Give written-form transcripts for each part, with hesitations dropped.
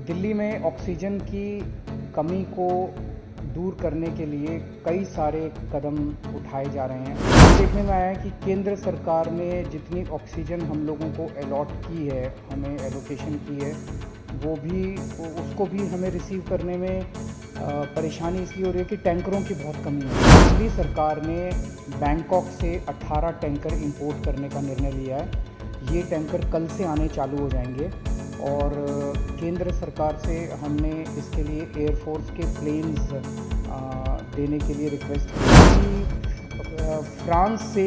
दिल्ली में ऑक्सीजन की कमी को दूर करने के लिए कई सारे कदम उठाए जा रहे हैं। देखने में आया है कि केंद्र सरकार ने जितनी ऑक्सीजन हम लोगों को अलॉट की है, हमें एलोकेशन की है, उसको भी हमें रिसीव करने में परेशानी इसलिए हो रही है कि टैंकरों की बहुत कमी है। दिल्ली सरकार ने बैंकॉक से 18 टैंकर इंपोर्ट करने का निर्णय लिया है। ये टैंकर कल से आने चालू हो जाएंगे और केंद्र सरकार से हमने इसके लिए एयरफोर्स के प्लेन्स देने के लिए रिक्वेस्ट की। फ्रांस से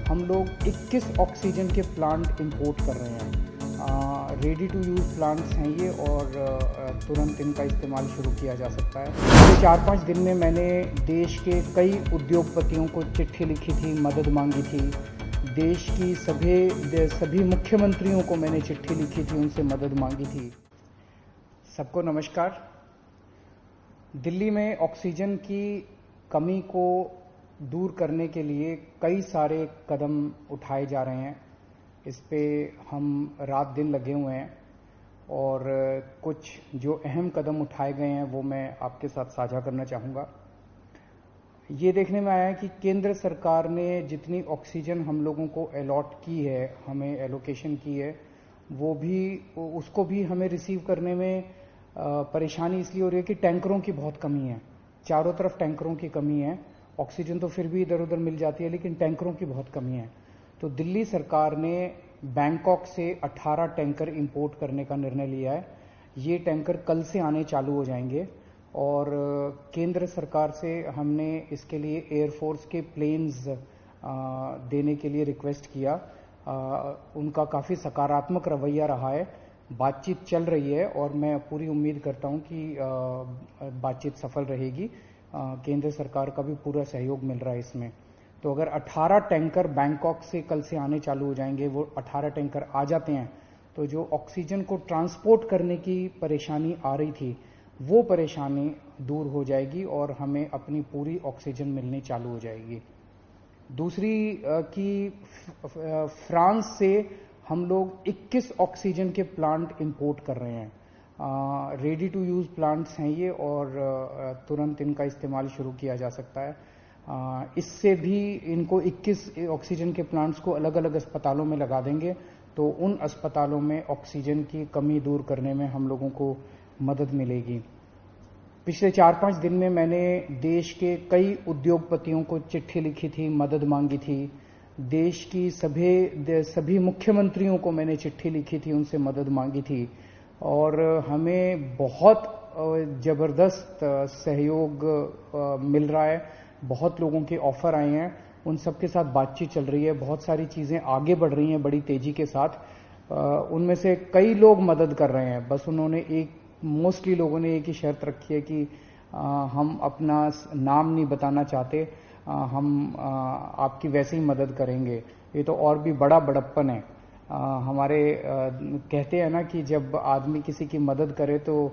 हम लोग 21 ऑक्सीजन के प्लांट इंपोर्ट कर रहे हैं। रेडी टू यूज़ प्लांट्स हैं ये और तुरंत इनका इस्तेमाल शुरू किया जा सकता है। पिछले 4-5 दिन में मैंने देश के कई उद्योगपतियों को चिट्ठी लिखी थी, मदद मांगी थी। देश की सभी मुख्यमंत्रियों को मैंने चिट्ठी लिखी थी, उनसे मदद मांगी थी। सबको नमस्कार। दिल्ली में ऑक्सीजन की कमी को दूर करने के लिए कई सारे कदम उठाए जा रहे हैं। इस पे हम रात दिन लगे हुए हैं और कुछ जो अहम कदम उठाए गए हैं वो मैं आपके साथ साझा करना चाहूँगा। ये देखने में आया है कि केंद्र सरकार ने जितनी ऑक्सीजन हम लोगों को अलॉट की है, हमें एलोकेशन की है, उसको भी हमें रिसीव करने में परेशानी इसलिए हो रही है कि टैंकरों की बहुत कमी है। चारों तरफ टैंकरों की कमी है। ऑक्सीजन तो फिर भी इधर उधर मिल जाती है, लेकिन टैंकरों की बहुत कमी है। तो दिल्ली सरकार ने बैंकॉक से 18 टैंकर इंपोर्ट करने का निर्णय लिया है। ये टैंकर कल से आने चालू हो जाएंगे और केंद्र सरकार से हमने इसके लिए एयरफोर्स के प्लेन्स देने के लिए रिक्वेस्ट किया। उनका काफ़ी सकारात्मक रवैया रहा है। बातचीत चल रही है और मैं पूरी उम्मीद करता हूं कि बातचीत सफल रहेगी। केंद्र सरकार का भी पूरा सहयोग मिल रहा है इसमें। तो अगर 18 टैंकर बैंकॉक से कल से आने चालू हो जाएंगे, वो 18 टैंकर आ जाते हैं तो जो ऑक्सीजन को ट्रांसपोर्ट करने की परेशानी आ रही थी वो परेशानी दूर हो जाएगी और हमें अपनी पूरी ऑक्सीजन मिलनी चालू हो जाएगी। दूसरी कि फ्रांस से हम लोग 21 ऑक्सीजन के प्लांट इंपोर्ट कर रहे हैं। रेडी टू यूज़ प्लांट्स हैं ये और तुरंत इनका इस्तेमाल शुरू किया जा सकता है। इससे भी इनको 21 ऑक्सीजन के प्लांट्स को अलग अलग अस्पतालों में लगा देंगे तो उन अस्पतालों में ऑक्सीजन की कमी दूर करने में हम लोगों को मदद मिलेगी। पिछले 4-5 दिन में मैंने देश के कई उद्योगपतियों को चिट्ठी लिखी थी, मदद मांगी थी। देश की सभी मुख्यमंत्रियों को मैंने चिट्ठी लिखी थी, उनसे मदद मांगी थी और हमें बहुत जबरदस्त सहयोग मिल रहा है। बहुत लोगों के ऑफर आए हैं, उन सब के साथ बातचीत चल रही है। बहुत सारी चीजें आगे बढ़ रही हैं बड़ी तेजी के साथ। उनमें से कई लोग मदद कर रहे हैं। बस उन्होंने मोस्टली लोगों ने एक ही शर्त रखी है कि हम अपना नाम नहीं बताना चाहते, हम आपकी वैसे ही मदद करेंगे। ये तो और भी बड़ा बड़प्पन है। हमारे कहते हैं ना कि जब आदमी किसी की मदद करे तो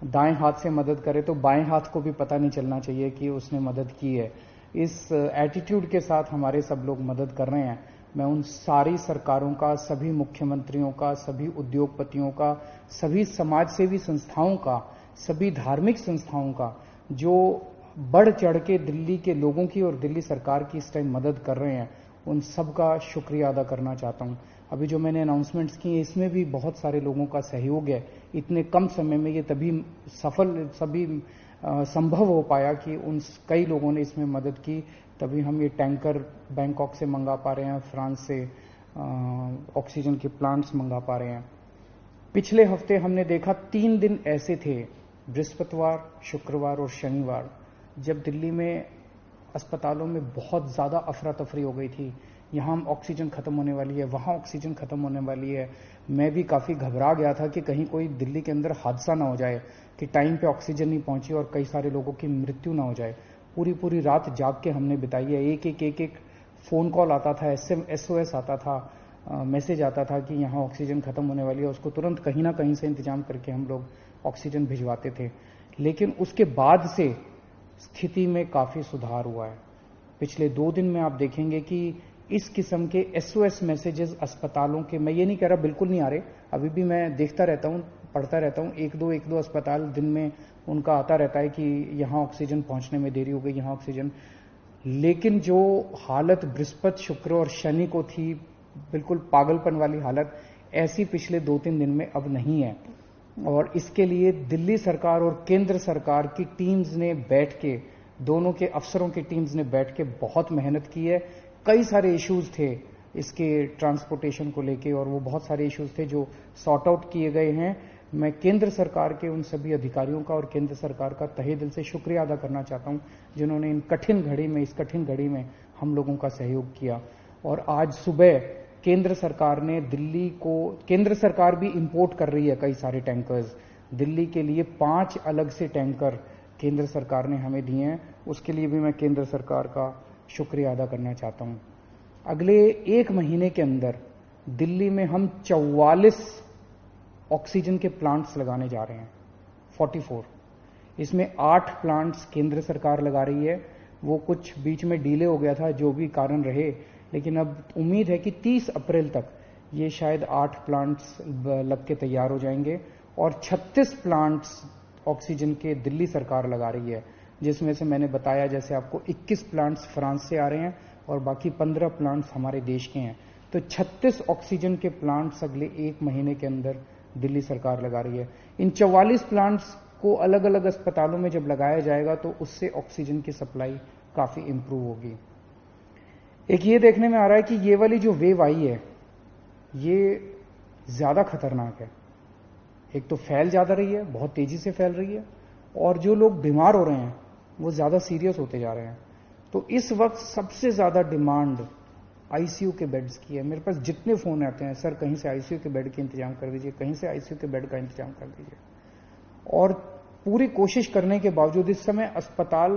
दाएं हाथ से मदद करे तो बाएं हाथ को भी पता नहीं चलना चाहिए कि उसने मदद की है। इस एटीट्यूड के साथ हमारे सब लोग मदद कर रहे हैं। मैं उन सारी सरकारों का, सभी मुख्यमंत्रियों का, सभी उद्योगपतियों का, सभी समाजसेवी संस्थाओं का, सभी धार्मिक संस्थाओं का जो बढ़ चढ़ के दिल्ली के लोगों की और दिल्ली सरकार की इस टाइम मदद कर रहे हैं, उन सब का शुक्रिया अदा करना चाहता हूं। अभी जो मैंने अनाउंसमेंट्स की हैं इसमें भी बहुत सारे लोगों का सहयोग है। इतने कम समय में ये तभी संभव हो पाया कि कई लोगों ने इसमें मदद की, तभी हम ये टैंकर बैंकॉक से मंगा पा रहे हैं, फ्रांस से ऑक्सीजन के प्लांट्स मंगा पा रहे हैं। पिछले हफ्ते हमने देखा 3 दिन ऐसे थे, बृहस्पतिवार, शुक्रवार और शनिवार, जब दिल्ली में अस्पतालों में बहुत ज्यादा अफरा तफरी हो गई थी। यहाँ ऑक्सीजन खत्म होने वाली है, वहां ऑक्सीजन खत्म होने वाली है। मैं भी काफी घबरा गया था कि कहीं कोई दिल्ली के अंदर हादसा ना हो जाए कि टाइम पे ऑक्सीजन नहीं पहुंची और कई सारे लोगों की मृत्यु ना हो जाए। पूरी रात जाग के हमने बिताई है। एक फोन कॉल आता था, SOS आता था, मैसेज आता था कि यहाँ ऑक्सीजन खत्म होने वाली है। उसको तुरंत कहीं ना कहीं से इंतजाम करके हम लोग ऑक्सीजन भिजवाते थे। लेकिन उसके बाद से स्थिति में काफी सुधार हुआ है। पिछले 2 दिन में आप देखेंगे कि इस किस्म के SOS मैसेजेस अस्पतालों के, मैं ये नहीं कह रहा बिल्कुल नहीं आ रहे, अभी भी मैं देखता रहता हूं पढ़ता रहता हूँ, एक दो अस्पताल दिन में उनका आता रहता है कि यहाँ ऑक्सीजन पहुँचने में देरी हो गई, यहाँ ऑक्सीजन। लेकिन जो हालत बृहस्पति, शुक्र और शनि को थी, बिल्कुल पागलपन वाली हालत, ऐसी पिछले 2-3 दिन में अब नहीं है। और इसके लिए दिल्ली सरकार और केंद्र सरकार की टीम्स ने बैठ के, दोनों के अफसरों की टीम्स ने बैठ के बहुत मेहनत की है। कई सारे इश्यूज थे इसके ट्रांसपोर्टेशन को लेके, और वो बहुत सारे इश्यूज थे जो सॉर्ट आउट किए गए हैं। मैं केंद्र सरकार के उन सभी अधिकारियों का और केंद्र सरकार का तहे दिल से शुक्रिया अदा करना चाहता हूं, जिन्होंने इस कठिन घड़ी में हम लोगों का सहयोग किया। और आज सुबह केंद्र सरकार ने केंद्र सरकार भी इंपोर्ट कर रही है कई सारे टैंकर्स दिल्ली के लिए। 5 अलग से टैंकर केंद्र सरकार ने हमें दिए हैं, उसके लिए भी मैं केंद्र सरकार का शुक्रिया अदा करना चाहता हूं। अगले 1 महीने के अंदर दिल्ली में हम 44 ऑक्सीजन के प्लांट्स लगाने जा रहे हैं, 44। इसमें 8 प्लांट्स केंद्र सरकार लगा रही है, वो कुछ बीच में डिले हो गया था, जो भी कारण रहे, लेकिन अब उम्मीद है कि 30 अप्रैल तक ये शायद 8 प्लांट्स लग के तैयार हो जाएंगे। और 36 प्लांट्स ऑक्सीजन के दिल्ली सरकार लगा रही है, जिसमें से मैंने बताया जैसे आपको 21 प्लांट्स फ्रांस से आ रहे हैं और बाकी 15 प्लांट्स हमारे देश के हैं। तो 36 ऑक्सीजन के प्लांट्स अगले 1 महीने के अंदर दिल्ली सरकार लगा रही है। इन 44 प्लांट्स को अलग अलग अस्पतालों में जब लगाया जाएगा तो उससे ऑक्सीजन की सप्लाई काफी इंप्रूव होगी। एक ये देखने में आ रहा है कि ये वाली जो वेव आई है ये ज्यादा खतरनाक है। एक तो फैल ज्यादा रही है, बहुत तेजी से फैल रही है, और जो लोग बीमार हो रहे हैं वो ज्यादा सीरियस होते जा रहे हैं। तो इस वक्त सबसे ज्यादा डिमांड आईसीयू के बेड्स की है। मेरे पास जितने फोन आते हैं, सर कहीं से आईसीयू के बेड के इंतजाम कर दीजिए, कहीं से आईसीयू के बेड का इंतजाम कर दीजिए। और पूरी कोशिश करने के बावजूद इस समय अस्पताल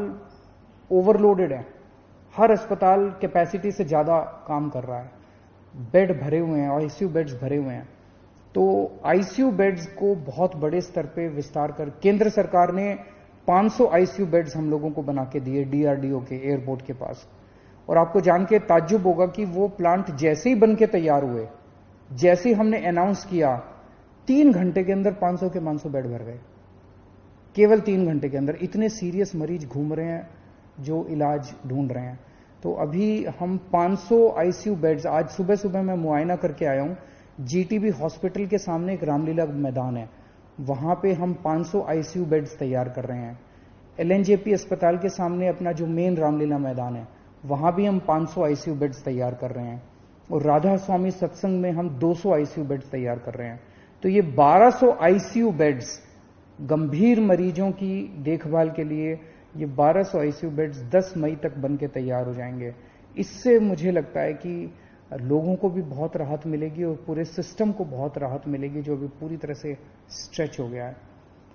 ओवरलोडेड है, हर अस्पताल कैपेसिटी से ज्यादा काम कर रहा है, बेड भरे हुए हैं, आईसीयू बेड्स भरे हुए हैं। तो आईसीयू बेड्स को बहुत बड़े स्तर पे विस्तार कर केंद्र सरकार ने 500 आईसीयू बेड्स हम लोगों को बना के दिए डीआरडीओ के एयरपोर्ट के पास। और आपको जान के ताज्जुब होगा कि वो प्लांट जैसे ही बन के तैयार हुए, जैसे ही हमने अनाउंस किया, 3 घंटे के अंदर 500 के 500 बेड भर गए, केवल 3 घंटे के अंदर। इतने सीरियस मरीज घूम रहे हैं जो इलाज ढूंढ रहे हैं। तो अभी हम 500 आईसीयू बेड्स, आज सुबह सुबह मैं मुआयना करके आया हूं, जीटीबी हॉस्पिटल के सामने एक रामलीला मैदान है, वहां पे हम 500 आईसीयू बेड्स तैयार कर रहे हैं। एलएनजेपी अस्पताल के सामने अपना जो मेन रामलीला मैदान है, वहां भी हम 500 आईसीयू बेड्स तैयार कर रहे हैं। और राधा स्वामी सत्संग में हम 200 आईसीयू बेड्स तैयार कर रहे हैं। तो ये 1200 आईसीयू बेड्स गंभीर मरीजों की देखभाल के लिए, ये 1200 आईसीयू बेड्स 10 मई तक बन के तैयार हो जाएंगे। इससे मुझे लगता है कि लोगों को भी बहुत राहत मिलेगी और पूरे सिस्टम को बहुत राहत मिलेगी, जो अभी पूरी तरह से स्ट्रेच हो गया है।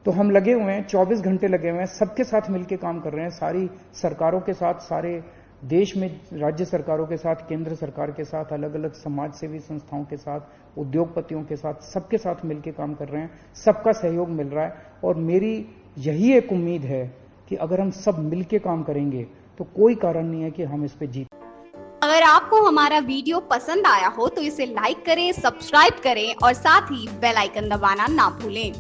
तो हम लगे हुए हैं, 24 घंटे लगे हुए हैं, सबके साथ मिलकर काम कर रहे हैं, सारी सरकारों के साथ, सारे देश में राज्य सरकारों के साथ, केंद्र सरकार के साथ, अलग अलग समाज सेवी संस्थाओं के साथ, उद्योगपतियों के साथ, सबके साथ मिलकर काम कर रहे हैं। सबका सहयोग मिल रहा है और मेरी यही एक उम्मीद है कि अगर हम सब मिलकर काम करेंगे तो कोई कारण नहीं है कि हम इस पे जीत। अगर आपको हमारा वीडियो पसंद आया हो तो इसे लाइक करें, सब्सक्राइब करें और साथ ही बेल आइकन दबाना ना भूलें।